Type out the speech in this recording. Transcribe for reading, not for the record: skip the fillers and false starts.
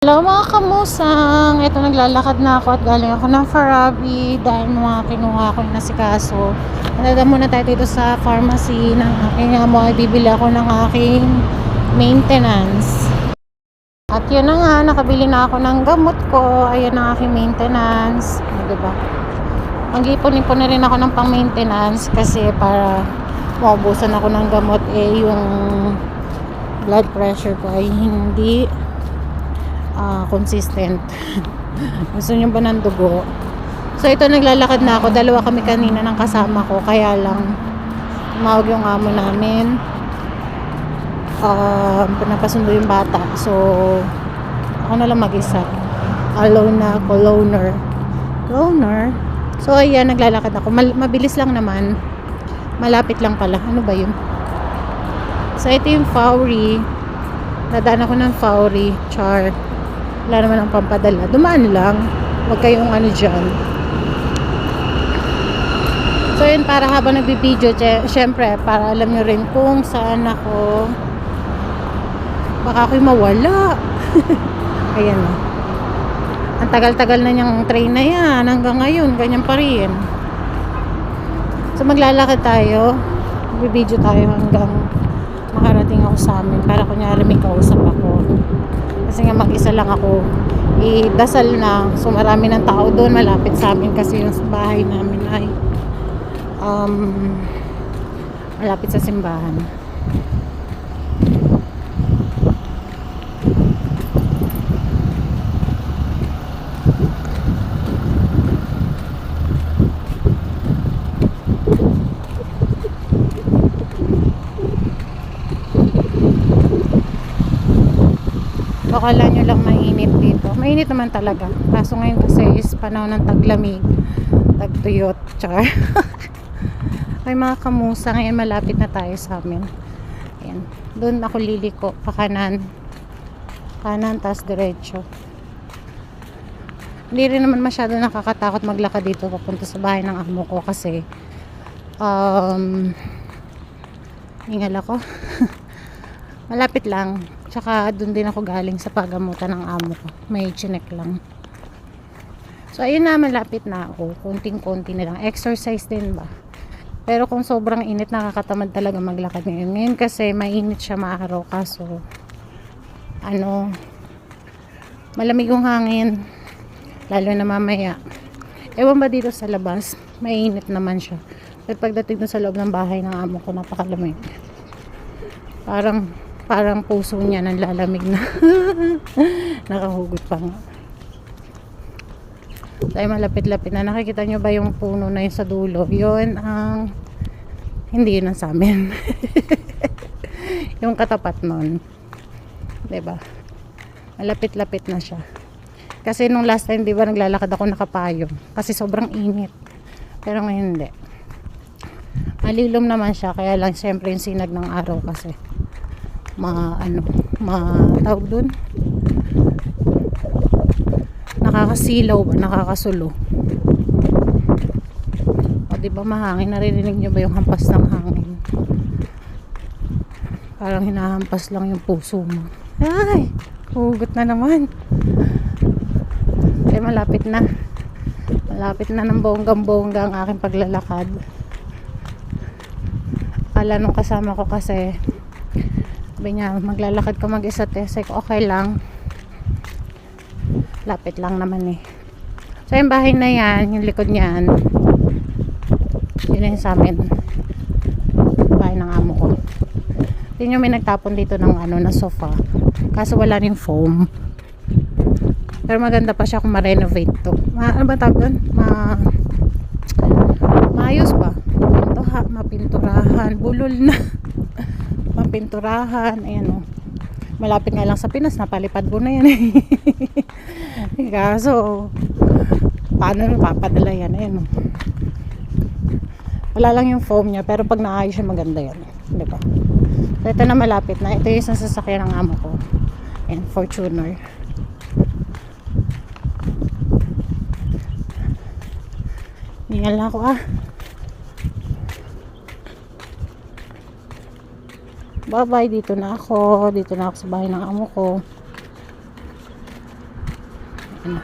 Hello mga kamusang! Ito naglalakad na ako at galing ako ng Farabi dahil mga kinuha ko yung nasikaso. Nalaga muna tayo dito sa pharmacy ng aking amo ay bibili ako ng aking maintenance. At yun na nga, nakabili na ako ng gamot ko. Ayan ang aking maintenance. Diba? Mag-ipon-ipon na rin ako ng pang-maintenance kasi para maubusan ako ng gamot yung blood pressure ko ay hindi consistent. Gusto nyo ba ng dugo? So ito naglalakad na ako. Dalawa kami kanina ng kasama ko. Kaya lang tumawag yung amo namin. Pinapasundo yung bata. So ako na lang mag-isa. Alone na ako. Loner. So ayan, naglalakad ako. Mabilis lang naman. Malapit lang pala. Ano ba yun? So ito yung Fowry. Nadaan ako ng Fowry. Char. Wala naman ang pampadala. Dumaan lang. Huwag kayong dyan. So yun, para habang nagbibideo, syempre, para alam nyo rin kung saan ako. Baka ako'y mawala. Ayan o. Ang tagal-tagal na niyang train na yan. Hanggang ngayon, ganyan pa rin. So maglalakad tayo. Magbibideo tayo hanggang makarating ako sa amin. Para kunyari may kausap ako. Kasi nga mag-isa lang ako, dasal na. So marami ng tao doon malapit sa amin kasi yung bahay namin ay malapit sa simbahan. Akala nyo lang mainit dito. Mainit naman talaga. Kaso ngayon kasi is panahon ng taglamig. Tagtuyot. Tsaka ay mga kamusa. Ngayon malapit na tayo sa amin. Ayan. Doon ako liliko. Pakanan. Kanan, tas diretso. Hindi rin naman masyado nakakatakot maglakad dito papunta sa bahay ng amo ko kasi hingal ako. Malapit lang. Tsaka doon din ako galing sa pagamutan ng amo ko. May chinek lang. So ayun na, malapit na ako. Konting-konti na lang. Exercise din ba? Pero kung sobrang init, nakakatamad talaga maglakad ngayon. Ngayon kasi mainit siya maaraw. Kaso malamig yung hangin. Lalo na mamaya. Ewan ba dito sa labas? Mainit naman siya. At pagdating doon sa loob ng bahay ng amo ko, napakalamig. Parang puso niya nanlalamig na. Nakahugot pa nga. Tayo malapit-lapit na. Nakikita nyo ba yung puno na yun sa dulo? Yun ang hindi yun ang sa amin. Yung katapat nun. Diba? Malapit-lapit na siya. Kasi nung last time, diba, naglalakad ako nakapayong. Kasi sobrang init. Pero ngayon hindi. Malilom naman siya. Kaya lang syempre yung sinag ng araw kasi tawag dun, nakakasilaw ba, nakakasulo. O diba mahangin, naririnig nyo ba yung hampas ng hangin? Parang hinahampas lang yung puso mo. Ay, hugot na naman. Kaya malapit na ng bonggang-bongga ang aking paglalakad. Akala nung kasama ko kasi sabi niya, maglalakad ka mag-isa, sabi ko, okay lang. Lapit lang naman eh. So yung bahay na yan, yung likod niyan, yun yung sa amin. Bahay ng amo ko. Tingnan nyo, may nagtapon dito ng na sofa. Kaso wala ning foam. Pero maganda pa siya kung ma-renovate to. Ano ba tawag doon? Maayos ba? Mapinturahan. Bulol na. Mapinturahan. Ayan o. Malapit nga lang sa Pinas. Napalipad ko na yan eh. Kaso paano papadala yan? Ayan o. Wala lang yung foam niya. Pero pag naayos siya, maganda yan. Diba? So ito na, malapit na. Ito yung isang sasakyan ng amo ko. Ayan, Fortuner. Hingal lang ako Bye bye, dito na ako sa bahay ng amo ko. Ano?